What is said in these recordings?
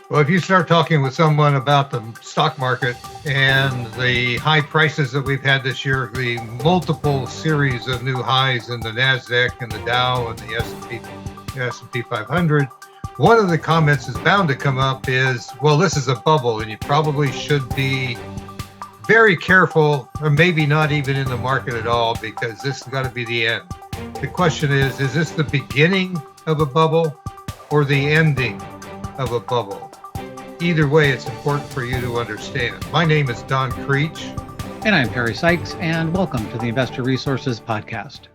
Well, if you start talking with someone about the stock market and the high prices that we've had this year, the multiple series of new highs in the Nasdaq and the Dow and the S&P 500, one of the comments is bound to come up is, well, this is a bubble and you probably should be very careful, or maybe not even in the market at all, because this has got to be the end. The question is this the beginning of a bubble or the ending of a bubble? Either way, it's important for you to understand. My name is Don Creech. And I'm Perry Sykes, and welcome to the Investor Resources Podcast.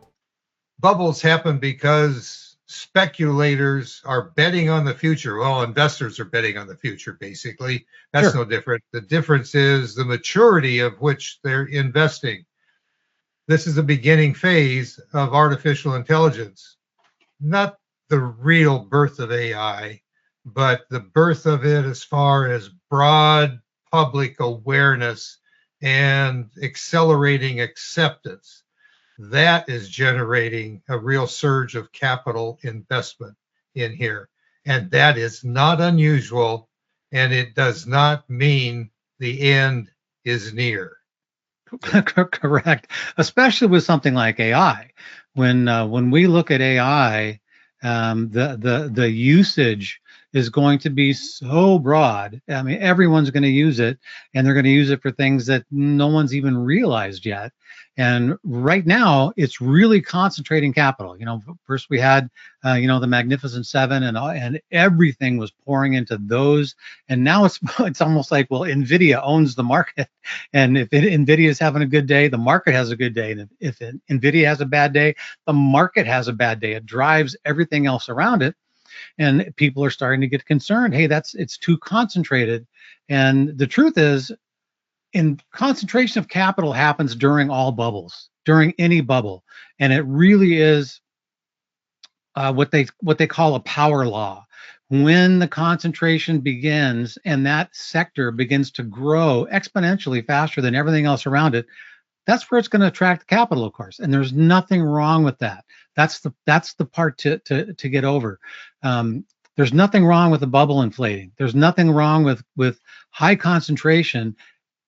Bubbles happen because speculators are betting on the future. Well, investors are betting on the future, basically. That's Sure. No different. The difference is the maturity of which they're investing. This is the beginning phase of artificial intelligence, not the real birth of AI, but the birth of it as far as broad public awareness and accelerating acceptance. That is generating a real surge of capital investment in here. And that is not unusual, and it does not mean the end is near. Correct. Especially with something like AI. When we look at AI, the usage is going to be so broad. I mean, everyone's going to use it, and they're going to use it for things that no one's even realized yet. And right now, it's really concentrating capital. First we had, the Magnificent Seven, and everything was pouring into those. And now it's almost like, well, Nvidia owns the market, and if Nvidia is having a good day, the market has a good day. And if Nvidia has a bad day, the market has a bad day. It drives everything else around it. And people are starting to get concerned. Hey, it's too concentrated. And the truth is, concentration of capital happens during all bubbles, during any bubble, and it really is what they call a power law. When the concentration begins and that sector begins to grow exponentially faster than everything else around it, that's where it's going to attract capital, of course. And there's nothing wrong with that. That's the part to get over. There's nothing wrong with the bubble inflating. There's nothing wrong with high concentration.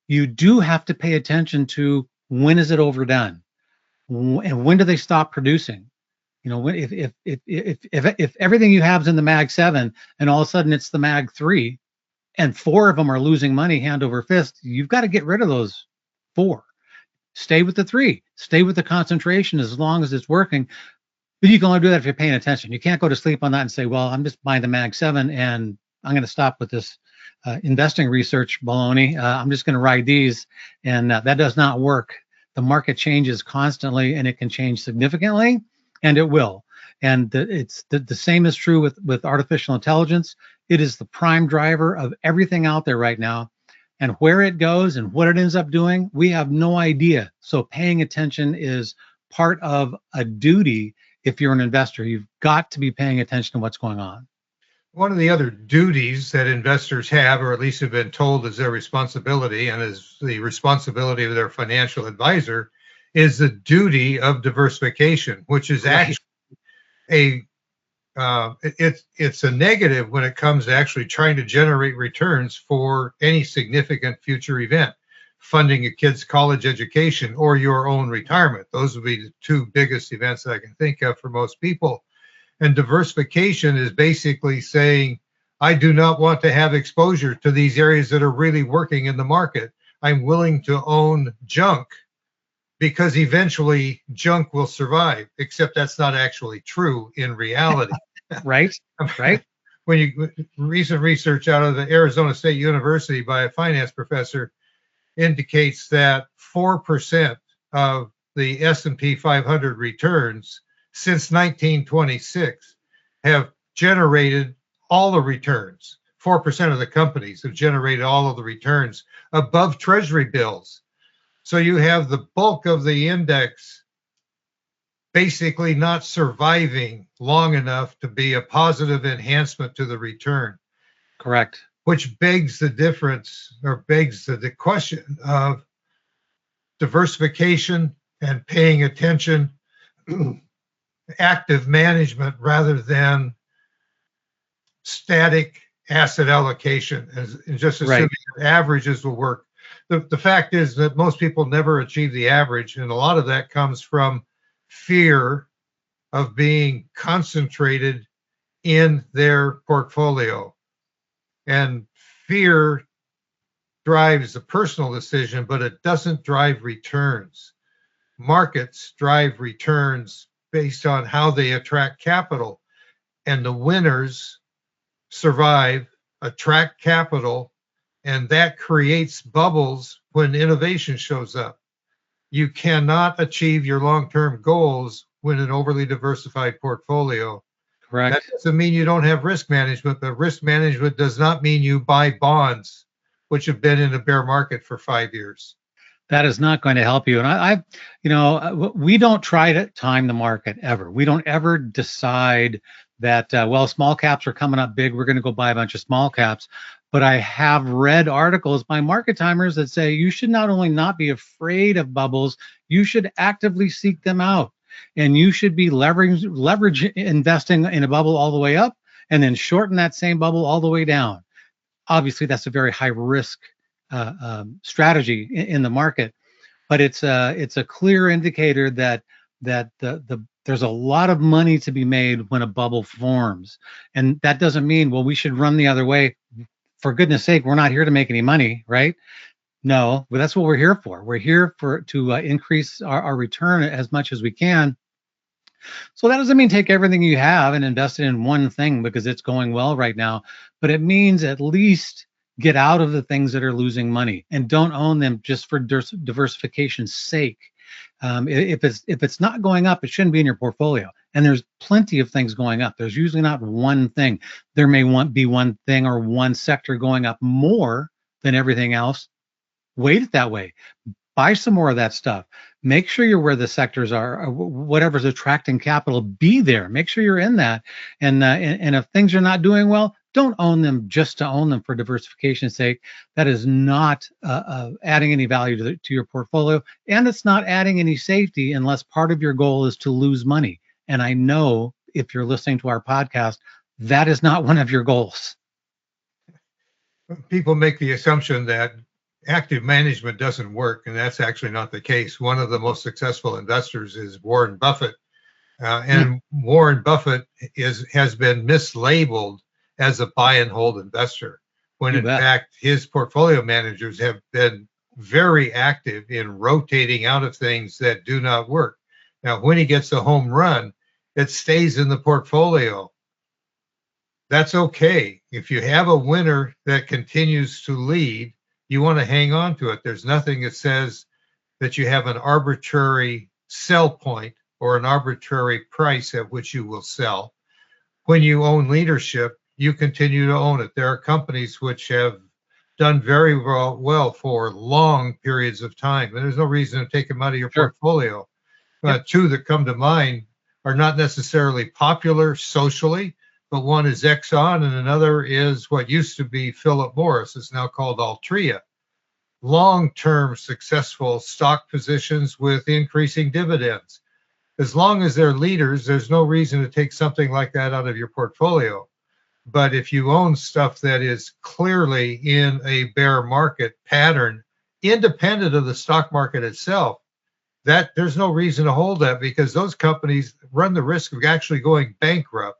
You do have to pay attention to when is it overdone, and when do they stop producing. If everything you have is in the Mag 7 and all of a sudden it's the Mag 3, and 4 of them are losing money hand over fist, you've got to get rid of those 4. Stay with the 3. Stay with the concentration as long as it's working. But you can only do that if you're paying attention. You can't go to sleep on that and say, well, I'm just buying the Mag 7 and I'm going to stop with this investing research baloney. I'm just going to ride these. And that does not work. The market changes constantly, and it can change significantly, and it will. And the same is true with artificial intelligence. It is the prime driver of everything out there right now. And where it goes and what it ends up doing, we have no idea. So paying attention is part of a duty. If you're an investor, you've got to be paying attention to what's going on. One of the other duties that investors have, or at least have been told is their responsibility and is the responsibility of their financial advisor, is the duty of diversification, which is actually it's a negative when it comes to actually trying to generate returns for any significant future event, funding a kid's college education or your own retirement. Those would be the 2 biggest events that I can think of for most people. And diversification is basically saying, I do not want to have exposure to these areas that are really working in the market. I'm willing to own junk because eventually junk will survive, except that's not actually true in reality. Right. When recent research out of the Arizona State University by a finance professor indicates that 4% of the S&P 500 returns since 1926 have generated all the returns. 4% of the companies have generated all of the returns above Treasury bills. So you have the bulk of the index basically not surviving long enough to be a positive enhancement to the return. Correct. Which begs the difference, or begs the question of diversification and paying attention, active management rather than static asset allocation and just assuming Right. that averages will work. The fact is that most people never achieve the average, and a lot of that comes from fear of being concentrated in their portfolio. And fear drives the personal decision, but it doesn't drive returns. Markets drive returns based on how they attract capital, and the winners survive, attract capital, and that creates bubbles when innovation shows up. You cannot achieve your long-term goals when an overly diversified portfolio. That Correct. doesn't mean you don't have risk management, but risk management does not mean you buy bonds, which have been in a bear market for 5 years. That is not going to help you. And we don't try to time the market ever. We don't ever decide that, well, small caps are coming up big. We're going to go buy a bunch of small caps. But I have read articles by market timers that say you should not only not be afraid of bubbles, you should actively seek them out. And you should be leverage investing in a bubble all the way up and then shorten that same bubble all the way down. Obviously, that's a very high risk strategy in the market, but it's a clear indicator that there's a lot of money to be made when a bubble forms, and that doesn't mean, well, we should run the other way. For goodness sake, we're not here to make any money, right? No, but that's what we're here for. We're here to increase our return as much as we can. So that doesn't mean take everything you have and invest it in one thing because it's going well right now, but it means at least get out of the things that are losing money and don't own them just for diversification's sake. If it's not going up, it shouldn't be in your portfolio. And there's plenty of things going up. There's usually not one thing. There may be one thing or one sector going up more than everything else. Weight it that way. Buy some more of that stuff. Make sure you're where the sectors are, whatever's attracting capital, be there. Make sure you're in that. And if things are not doing well, don't own them just to own them for diversification's sake. That is not adding any value to your portfolio, and it's not adding any safety unless part of your goal is to lose money. And I know if you're listening to our podcast, that is not one of your goals. People make the assumption that active management doesn't work, and that's actually not the case. One of the most successful investors is Warren Buffett, and Warren Buffett has been mislabeled as a buy and hold investor, when in fact his portfolio managers have been very active in rotating out of things that do not work. Now, when he gets a home run, it stays in the portfolio. That's okay. If you have a winner that continues to lead, you want to hang on to it. There's nothing that says that you have an arbitrary sell point or an arbitrary price at which you will sell. When you own leadership, you continue to own it. There are companies which have done very well for long periods of time, and there's no reason to take them out of your portfolio. Two that come to mind are not necessarily popular socially, but one is Exxon and another is what used to be Philip Morris. It's now called Altria. Long-term successful stock positions with increasing dividends. As long as they're leaders, there's no reason to take something like that out of your portfolio. But if you own stuff that is clearly in a bear market pattern, independent of the stock market itself, that there's no reason to hold that, because those companies run the risk of actually going bankrupt.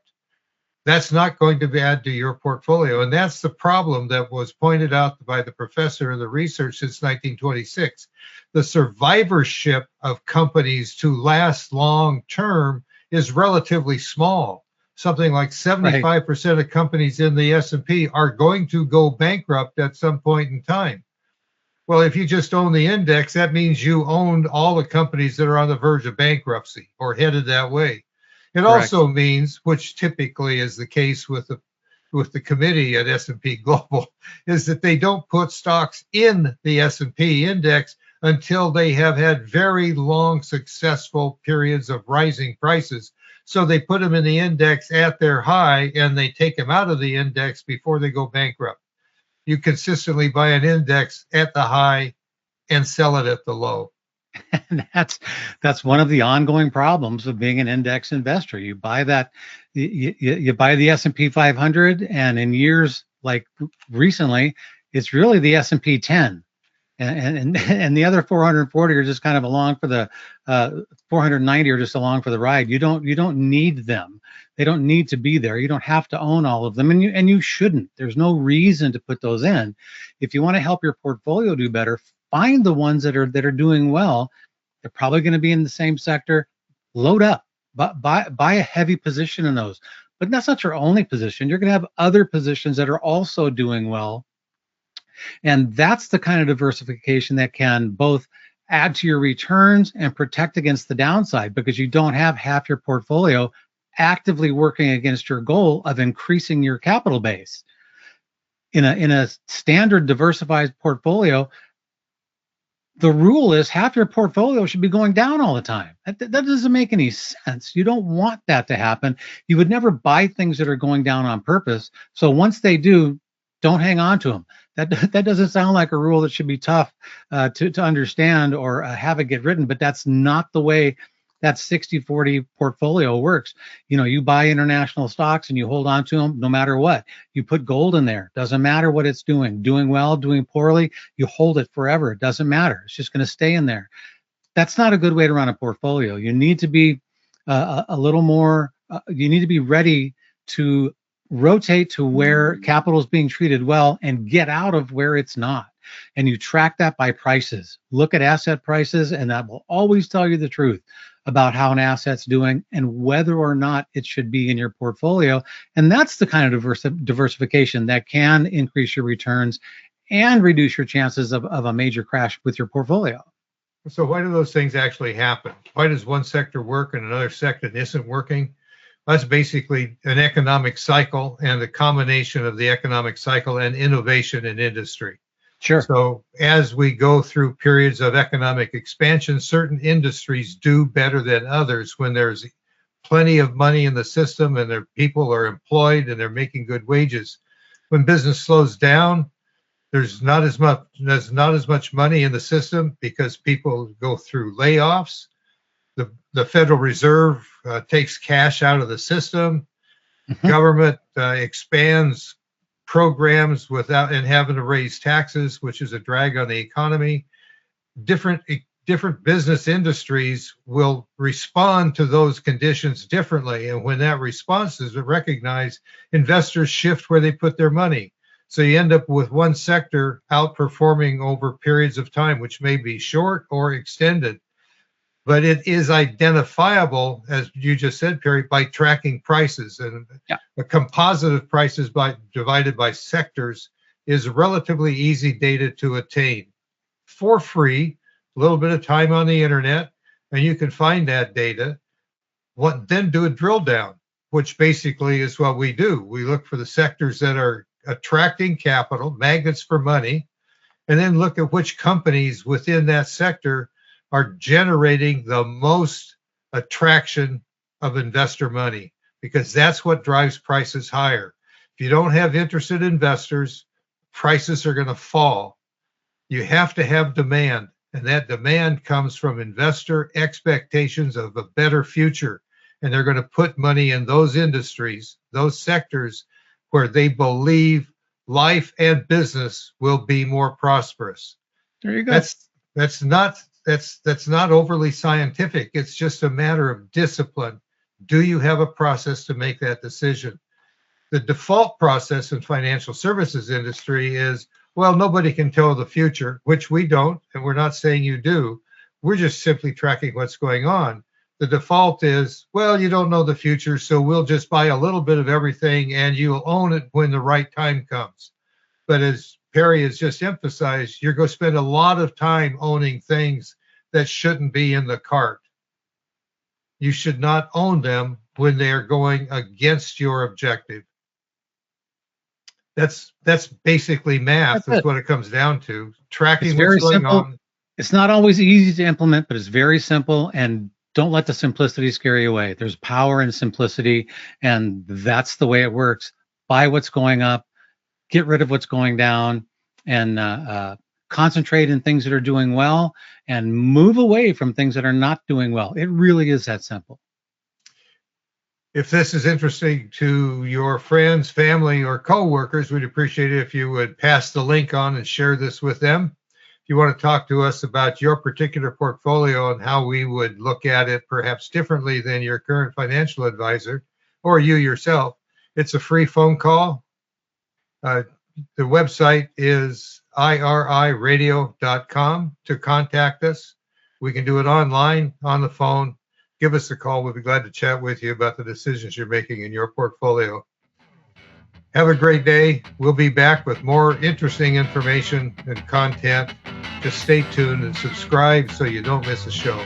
That's not going to add to your portfolio. And that's the problem that was pointed out by the professor in the research since 1926. The survivorship of companies to last long term is relatively small. Something like 75% of companies in the S&P are going to go bankrupt at some point in time. Well, if you just own the index, that means you owned all the companies that are on the verge of bankruptcy or headed that way. It also means, which typically is the case with the committee at S&P Global, is that they don't put stocks in the S&P index until they have had very long successful periods of rising prices. So they put them in the index at their high and they take them out of the index before they go bankrupt. You consistently buy an index at the high and sell it at the low. And that's one of the ongoing problems of being an index investor. You buy that, you buy the S&P 500, and in years like recently, it's really the S&P 10, and the other 440 are just kind of along for the 490 are just along for the ride. You don't need them. They don't need to be there. You don't have to own all of them, and you shouldn't. There's no reason to put those in. If you want to help your portfolio do better, find the ones that are doing well. They're probably going to be in the same sector. Load up, buy a heavy position in those. But that's not your only position. You're going to have other positions that are also doing well, and that's the kind of diversification that can both add to your returns and protect against the downside, because you don't have half your portfolio actively working against your goal of increasing your capital base. In a standard diversified portfolio, the rule is half your portfolio should be going down all the time. That doesn't make any sense. You don't want that to happen. You would never buy things that are going down on purpose. So once they do, don't hang on to them. That doesn't sound like a rule that should be tough to understand or have it get written, but that's not the way that 60-40 portfolio works. You buy international stocks and you hold on to them no matter what. You put gold in there. Doesn't matter what it's doing well, doing poorly. You hold it forever. It doesn't matter. It's just going to stay in there. That's not a good way to run a portfolio. You need to be a little more, you need to be ready to rotate to where capital is being treated well and get out of where it's not. And you track that by prices. Look at asset prices, and that will always tell you the truth about how an asset's doing and whether or not it should be in your portfolio. And that's the kind of diversification that can increase your returns and reduce your chances of a major crash with your portfolio. So why do those things actually happen? Why does one sector work and another sector isn't working? That's basically an economic cycle and the combination of the economic cycle and innovation in industry. Sure. So as we go through periods of economic expansion, certain industries do better than others when there's plenty of money in the system and their people are employed and they're making good wages. When business slows down, there's not as much money in the system because people go through layoffs. The Federal Reserve takes cash out of the system. Mhm. Government expands programs without and having to raise taxes, which is a drag on the economy. Different business industries will respond to those conditions differently, and when that response is recognized, investors shift where they put their money. So you end up with one sector outperforming over periods of time, which may be short or extended. But it is identifiable, as you just said, Perry, by tracking prices. And Yeah. a composite of prices divided by sectors is relatively easy data to attain for free, a little bit of time on the internet, and you can find that data. Then do a drill down, which basically is what we do. We look for the sectors that are attracting capital, magnets for money, and then look at which companies within that sector are generating the most attraction of investor money, because that's what drives prices higher. If you don't have interested investors, prices are going to fall. You have to have demand, and that demand comes from investor expectations of a better future. And they're going to put money in those industries, those sectors where they believe life and business will be more prosperous. There you go. That's not overly scientific. It's just a matter of discipline. Do you have a process to make that decision? The default process in financial services industry is, well, nobody can tell the future, which we don't, and we're not saying you do. We're just simply tracking what's going on. The default is, well, you don't know the future, so we'll just buy a little bit of everything and you'll own it when the right time comes. But as Perry has just emphasized, you're going to spend a lot of time owning things that shouldn't be in the cart. You should not own them when they're going against your objective. That's basically math. That's what it comes down to. Tracking what's going on. It's not always easy to implement, but it's very simple. And don't let the simplicity scare you away. There's power in simplicity, and that's the way it works. Buy what's going up, get rid of what's going down, and concentrate in things that are doing well and move away from things that are not doing well. It really is that simple. If this is interesting to your friends, family, or coworkers, we'd appreciate it if you would pass the link on and share this with them. If you want to talk to us about your particular portfolio and how we would look at it perhaps differently than your current financial advisor or you yourself, it's a free phone call. The website is iriradio.com to contact us. We can do it online, on the phone. Give us a call. We'll be glad to chat with you about the decisions you're making in your portfolio. Have a great day. We'll be back with more interesting information and content. Just stay tuned and subscribe so you don't miss a show.